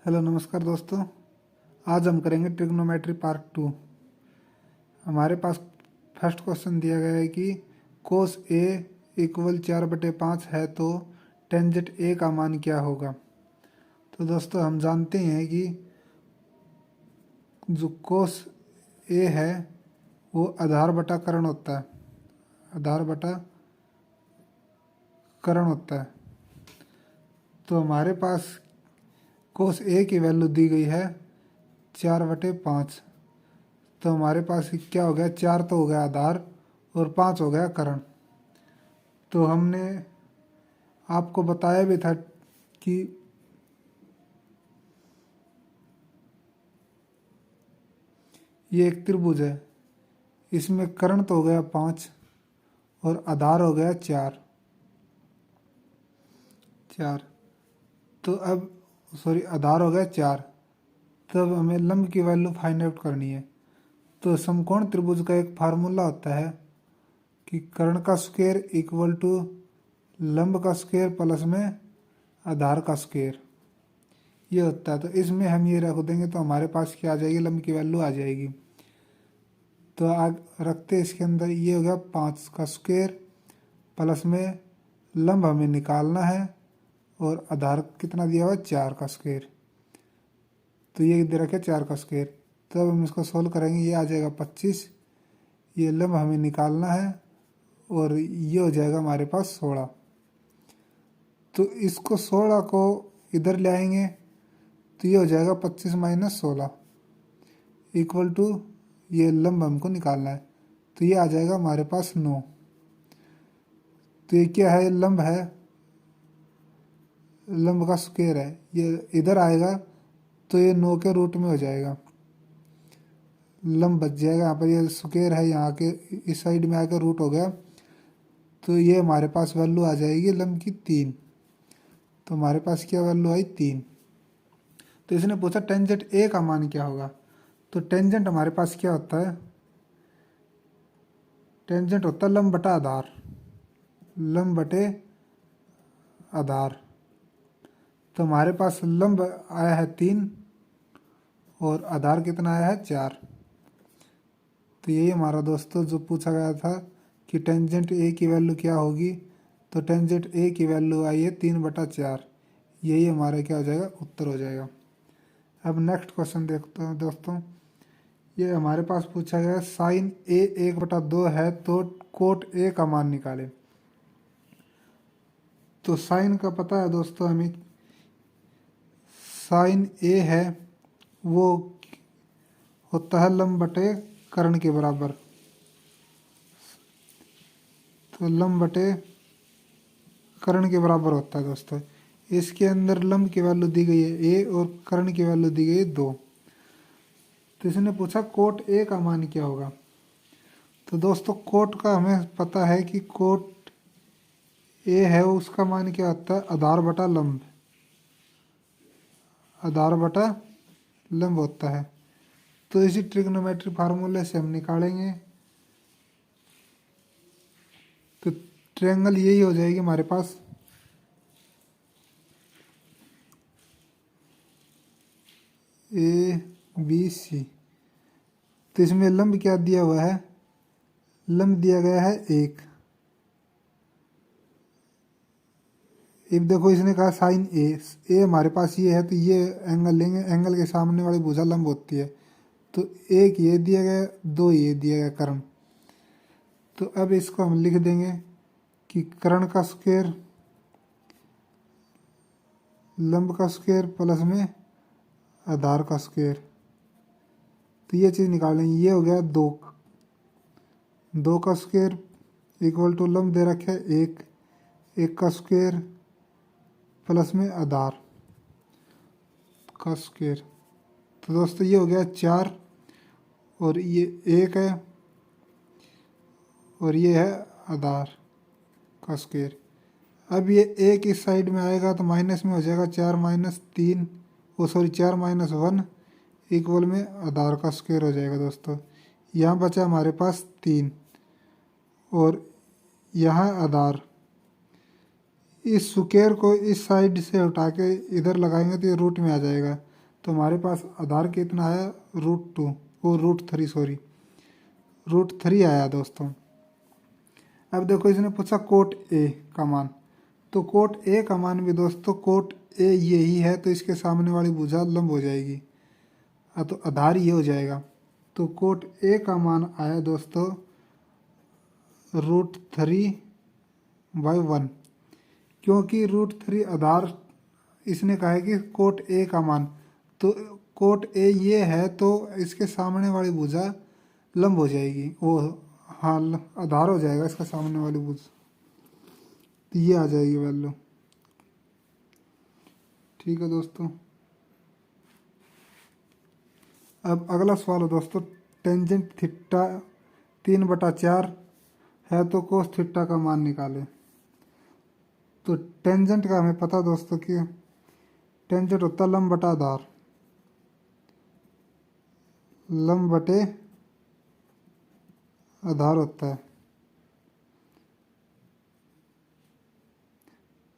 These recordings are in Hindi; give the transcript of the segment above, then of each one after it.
हेलो नमस्कार दोस्तों। आज हम करेंगे ट्रिग्नोमेट्री पार्ट 2। हमारे पास फर्स्ट क्वेश्चन दिया गया है कि कोस ए इक्वल 4/5 है तो टेंजेंट ए का मान क्या होगा। तो दोस्तों हम जानते हैं कि जो कोस ए है वो आधार बटा कर्ण होता है। आधार बटा कर्ण होता है। तो हमारे पास कोस ए की वैल्यू दी गई है 4/5। तो हमारे पास क्या हो गया, 4 तो हो गया आधार और 5 हो गया कर्ण। तो हमने आपको बताया भी था कि ये एक त्रिभुज है, इसमें कर्ण तो हो गया 5 और आधार हो गया 4। तो अब आधार हो गया 4। तब हमें लंब की वैल्यू फाइंड आउट करनी है। तो समकोण त्रिभुज का एक फार्मूला होता है कि कर्ण का स्क्वायर इक्वल टू लंब का स्क्वायर प्लस में आधार का स्क्वायर, ये होता है। तो इसमें हम ये रख देंगे तो हमारे पास क्या आ जाएगी, लंब की वैल्यू आ जाएगी। तो आग रखते इसके अंदर ये हो गया 5 का स्क्वायर प्लस में लंब हमें निकालना है और आधार कितना दिया हुआ है 4 का स्क्वायर। तो ये दे रखे 4 का स्क्वायर। तब हम इसको सोल्व करेंगे, ये आ जाएगा 25। ये लंब हमें निकालना है और ये हो जाएगा हमारे पास 16। तो इसको 16 को इधर ले आएंगे तो ये हो जाएगा 25 माइनस 16 इक्वल टू ये लंब हमको निकालना है। तो ये आ जाएगा हमारे पास 9। तो ये क्या है, लंब है, लंब का स्क्वायर है। ये इधर आएगा तो ये 9 के रूट में हो जाएगा, लंब बच जाएगा। यहाँ पर ये स्क्वायर है, यहाँ के इस साइड में आकर रूट हो गया। तो ये हमारे पास वैल्यू आ जाएगी लंब की 3। तो हमारे पास क्या वैल्यू आई 3। तो इसने पूछा टेंजेंट ए का मान क्या होगा। तो टेंजेंट हमारे पास क्या होता है, टेंजेंट होता है लंब बटा आधार, लंब बटे आधार। तो हमारे पास लंब आया है 3 और आधार कितना आया है 4। तो यही हमारा दोस्तों जो पूछा गया था कि टेंजेंट ए की वैल्यू क्या होगी। तो टेंजेंट ए की वैल्यू आई है 3/4। यही हमारा क्या हो जाएगा, उत्तर हो जाएगा। अब नेक्स्ट क्वेश्चन देखते हैं दोस्तों। ये हमारे पास पूछा गया साइन ए 1/2 है तो कोट ए का मान निकालें। तो साइन का पता है दोस्तों हमें, साइन ए है वो होता है लंब बटे कर्ण के बराबर। तो लंब बटे कर्ण के बराबर होता है दोस्तों। इसके अंदर लंब की वैल्यू दी गई है ए और कर्ण की वैल्यू दी गई है 2। तो इसने पूछा कोट ए का मान क्या होगा। तो दोस्तों कोट का हमें पता है कि कोट ए है उसका मान क्या होता है, आधार बटा लंब, आधार बटा लंब होता है। तो इसी ट्रिग्नोमेट्री फार्मूले से हम निकालेंगे। तो ट्रायंगल यही हो जाएगी हमारे पास, ए बी सी। तो इसमें लंब क्या दिया हुआ है, लंब दिया गया है 1। अब देखो इसने कहा साइन ए हमारे पास ये है तो ये एंगल लेंगे, एंगल के सामने वाली भुजा लंब होती है। तो 1 ये दिया गया, 2 ये दिया गया कर्ण। तो अब इसको हम लिख देंगे कि कर्ण का स्क्वायर लंब का स्क्वायर प्लस में आधार का स्क्वायर। तो ये चीज़ निकालेंगे, ये हो गया 2 का स्क्वायर इक्वल टू लंब दे रखे 1 का स्क्वायर प्लस में आधार का स्क्वायर। तो दोस्तों ये हो गया 4 और ये 1 है और ये है आधार का स्क्वायर। अब ये 1 इस साइड में आएगा तो माइनस में हो जाएगा 4 माइनस 3 4 माइनस 1 इक्वल में आधार का स्क्वायर हो जाएगा दोस्तों। यहाँ बचा हमारे पास 3 और यहाँ आधार। इस स्क्वायर को इस साइड से उठा के इधर लगाएंगे तो ये रूट में आ जाएगा। तो हमारे पास आधार कितना आया, √2, वो √3 सॉरी, √3 आया दोस्तों। अब देखो इसने पूछा कोट ए का मान, तो कोट ए का मान भी दोस्तों कोट ए यही है, तो इसके सामने वाली भुजा लंब हो जाएगी, तो आधार ये हो जाएगा। तो कोट ए का मान आया दोस्तों √3/1, क्योंकि √3 आधार इसने कहा है कि कोट ए का मान, तो कोट ए ये है तो इसके सामने वाली भुजा लंब हो जाएगी, वो हाँ आधार हो जाएगा इसका सामने वाली भुजा, तो ये आ जाएगी वैल्यू। ठीक है दोस्तों। अब अगला सवाल है दोस्तों, टेंजेंट थीटा 3/4 है तो कोस थीटा का मान निकालें। तो टेंजेंट का हमें पता दोस्तों कि टेंजेंट होता है लंब बटा आधार, लंब बटे आधार होता है।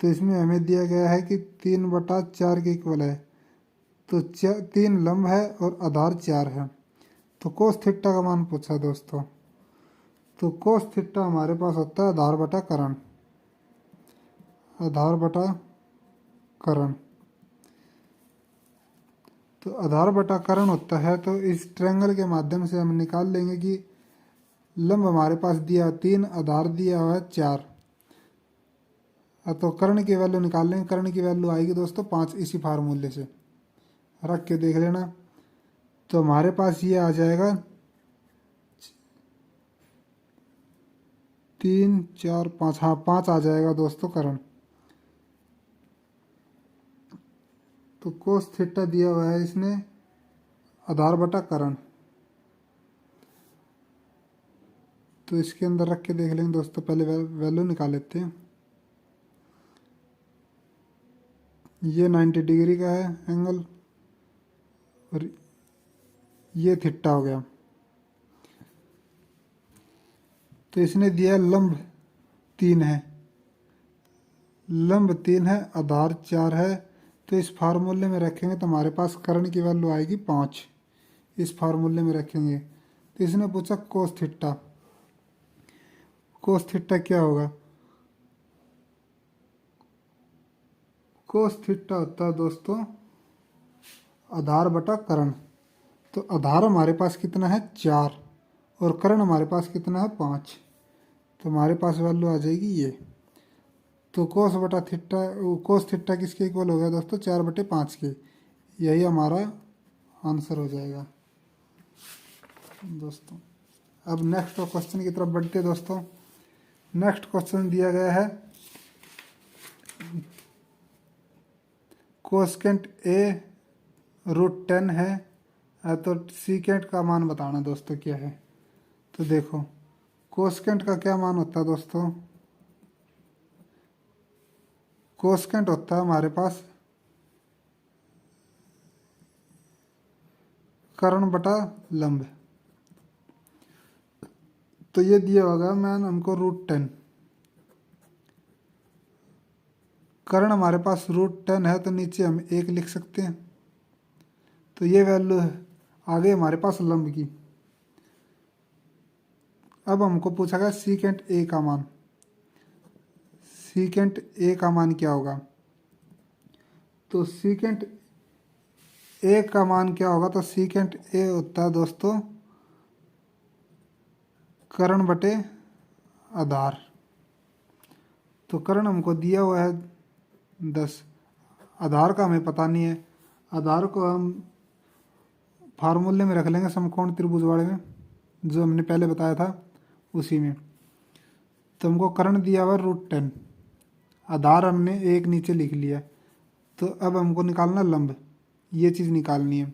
तो इसमें हमें दिया गया है कि 3/4 के इक्वल है, तो 3 लंब है और आधार 4 है। तो कोस थीटा का मान पूछा दोस्तों, तो कोस थीटा हमारे पास होता है आधार बटा करण, आधार बटा करण। तो आधार बटा करण होता है, तो इस ट्रायंगल के माध्यम से हम निकाल लेंगे कि लंब हमारे पास दिया 3, आधार दिया हुआ है 4, तो कर्ण की वैल्यू निकाल लेंगे। कर्ण की वैल्यू आएगी दोस्तों 5, इसी फार्मूले से रख के देख लेना। तो हमारे पास ये आ जाएगा 3, 4, 5, हाँ 5 आ जाएगा दोस्तों कर्ण। तो कोस थीटा दिया हुआ है इसने आधार बटा कर्ण, तो इसके अंदर रख के देख लेंगे दोस्तों। पहले वैल्यू निकाल लेते हैं। ये 90 डिग्री का है एंगल और ये थीटा हो गया। तो इसने दिया लंब 3 है, लंब 3 है, आधार 4 है, तो इस फार्मूले में रखेंगे तो हमारे पास कर्ण की वैल्यू आएगी 5, इस फार्मूले में रखेंगे। तो इसने पूछा कोस थीटा, कोस थीटा क्या होगा। कोस थीटा होता है दोस्तों आधार बटा कर्ण। तो आधार हमारे पास कितना है 4 और कर्ण हमारे पास कितना है 5, तो हमारे पास वैल्यू आ जाएगी ये। तो कोस बटा थीटा, कोस थीटा किसके इक्वल हो गया दोस्तों 4/5 के, यही हमारा आंसर हो जाएगा दोस्तों। अब नेक्स्ट क्वेश्चन की तरफ बढ़ते दोस्तों। नेक्स्ट क्वेश्चन दिया गया है कोसेकेंट ए √10 है, तो सीकेंट का मान बताना दोस्तों क्या है। तो देखो कोसेकेंट का क्या मान होता है दोस्तों, कोसेकेंट होता है हमारे पास कर्ण बटा लंब। तो ये दिया होगा मान हमको √10, कर्ण हमारे पास √10 है, तो नीचे हम 1 लिख सकते हैं। तो ये वैल्यू है आगे हमारे पास लंब की। अब हमको पूछा गया सीकेंट ए का मान, सीकेंट ए का मान क्या होगा। तो सीकेंट ए का मान क्या होगा, तो सीकेंट ए होता है दोस्तों कर्ण बटे आधार। तो कर्ण हमको दिया हुआ है 10, आधार का हमें पता नहीं है, आधार को हम फार्मूले में रख लेंगे समकोण त्रिभुज वाले में, जो हमने पहले बताया था उसी में। तो हमको कर्ण दिया हुआ √10, आधार हमने 1 नीचे लिख लिया। तो अब हमको निकालना लंब, ये चीज़ निकालनी है।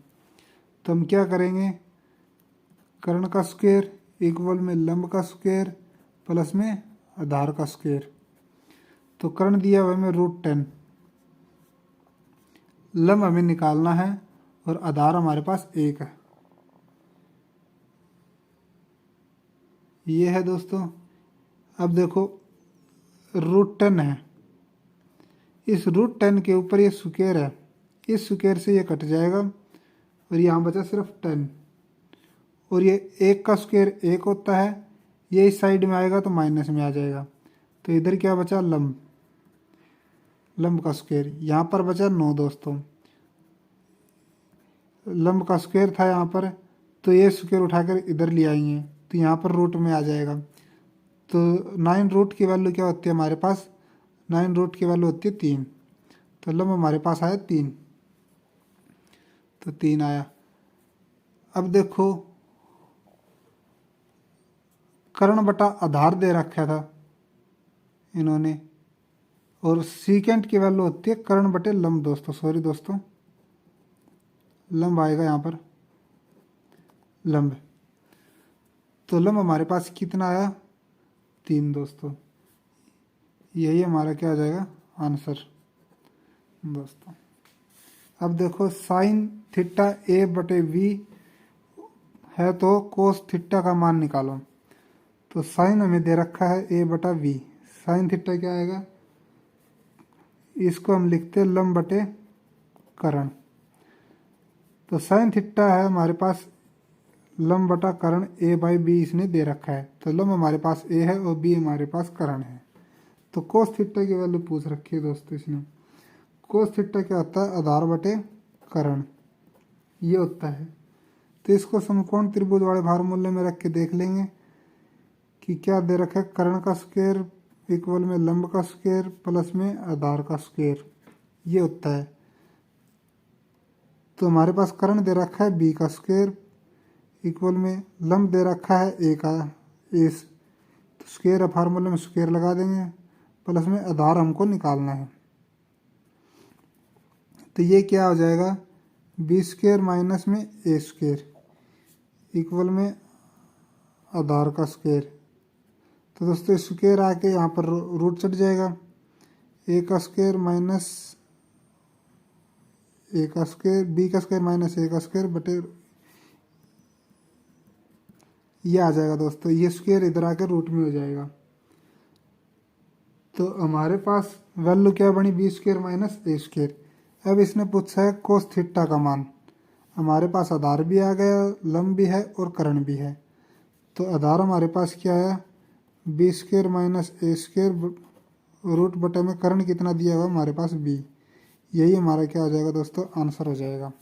तो हम क्या करेंगे, कर्ण का स्क्वायर इक्वल में लंब का स्क्वायर प्लस में आधार का स्क्वायर। तो कर्ण दिया हुआ हमें √10, लंब हमें निकालना है और आधार हमारे पास 1 है, ये है दोस्तों। अब देखो √10 है, इस √10 के ऊपर ये स्क्वायर है, इस स्क्वायर से ये कट जाएगा और यहाँ बचा सिर्फ 10। और ये 1 का स्क्वायर 1 होता है, ये इस साइड में आएगा तो माइनस में आ जाएगा। तो इधर क्या बचा, लंब, लंब का स्क्वायर। यहाँ पर बचा 9 दोस्तों, लंब का स्क्वायर था यहाँ पर, तो ये स्क्वायर उठाकर इधर ले आएंगे तो यहाँ पर रूट में आ जाएगा। तो 9 रूट की वैल्यू क्या होती है हमारे पास, 9 रूट की वैल्यू होती है 3। तो लंब हमारे पास आया 3, तो 3 आया। अब देखो कर्ण बटा आधार दे रखा था इन्होंने, और सीकेंट की वैल्यू होती है कर्ण बटे लंब दोस्तों, सॉरी दोस्तों, लंब आएगा यहाँ पर, लंब। तो लंब हमारे पास कितना आया, 3 दोस्तों। यही हमारा क्या आ जाएगा आंसर दोस्तों। अब देखो साइन थीटा ए बटे वी है, तो कोस थीटा का मान निकालो। तो साइन हमें दे रखा है ए बटा वी, साइन थीटा क्या आएगा, इसको हम लिखते हैं लंब बटे कर्ण। तो साइन थीटा है हमारे पास लंब बटा कर्ण ए बाई बी इसने दे रखा है। तो लंब हमारे पास ए है और बी हमारे पास कर्ण है। तो कोस थीटा की वैल्यू पूछ रखी है दोस्तों इसने। कोस थीटा क्या होता है, आधार बटे कर्ण, ये होता है। तो इसको समकोण त्रिभुज वाले फार्मूले में रख के देख लेंगे कि क्या दे रखा है, कर्ण का स्क्वायर इक्वल में लंब का स्क्वायर प्लस में आधार का स्क्वायर, ये होता है। तो हमारे पास कर्ण दे रखा है बी का स्क्वायर इक्वल में लंब दे रखा है ए का, एस, तो स्क्वायर फार्मूले में स्क्वायर लगा देंगे, प्लस में आधार हमको निकालना है। तो ये क्या हो जाएगा, बी स्क्वायर माइनस में ए स्क्वायर इक्वल में आधार का स्क्वायर। तो दोस्तों स्क्वायर आके यहाँ पर रूट चढ़ जाएगा, ए का स्क्वायर माइनस ए का स्क्वायर, बी का स्क्वायर माइनस ए का स्क्वायर बटे, ये आ जाएगा दोस्तों। ये स्क्वायर इधर आकर रूट में हो जाएगा। तो हमारे पास वैल्यू क्या बनी, बी स्क्वायर माइनस ए स्क्वायर। अब इसने पूछा है कोस थीटा का मान। हमारे पास आधार भी आ गया, लंब भी है और कर्ण भी है। तो आधार हमारे पास क्या है, बी स्क्वायर माइनस ए स्क्वायर रूट बटे में कर्ण कितना दिया हुआ हमारे पास बी। यही हमारा क्या हो जाएगा दोस्तों, आंसर हो जाएगा।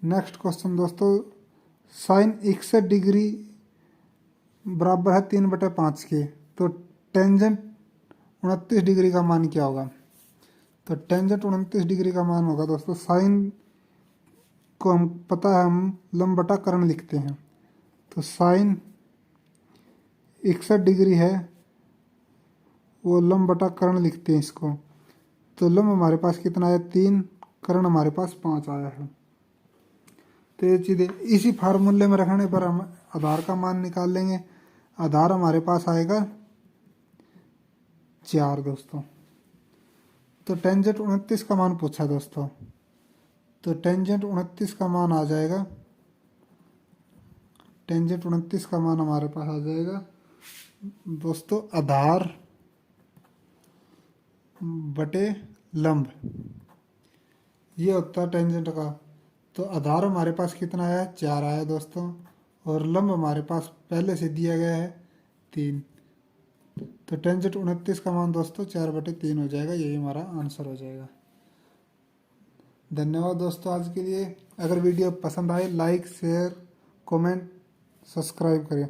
नेक्स्ट क्वेश्चन दोस्तों, साइन 61 डिग्री बराबर है 3/5 के, तो टेंजेंट 29 डिग्री का मान क्या होगा। तो टेंजेंट 29 डिग्री का मान होगा दोस्तों, साइन को हम पता है हम लंब बटा कर्ण लिखते हैं। तो साइन 61 डिग्री है, वो लंब बटा कर्ण लिखते हैं इसको। तो लंब हमारे पास कितना है 3, कर्ण हमारे पास 5 आया है। तो ये चीज़ें इसी फार्मूले में रखने पर हम आधार का मान निकाल लेंगे। आधार हमारे पास आएगा 4 दोस्तों। तो टेंजेंट 29 का मान पूछा दोस्तों, तो टेंजेंट 29 का मान आ जाएगा, टेंजेंट 29 का मान हमारे पास आ जाएगा दोस्तों आधार बटे लंब, ये होता है टेंजेंट का। तो आधार हमारे पास कितना आया, 4 आया दोस्तों, और लंब हमारे पास पहले से दिया गया है 3। तो टेंजेंट 29 का मान दोस्तों 4/3 हो जाएगा, यही हमारा आंसर हो जाएगा। धन्यवाद दोस्तों आज के लिए। अगर वीडियो पसंद आए लाइक शेयर कमेंट सब्सक्राइब करें।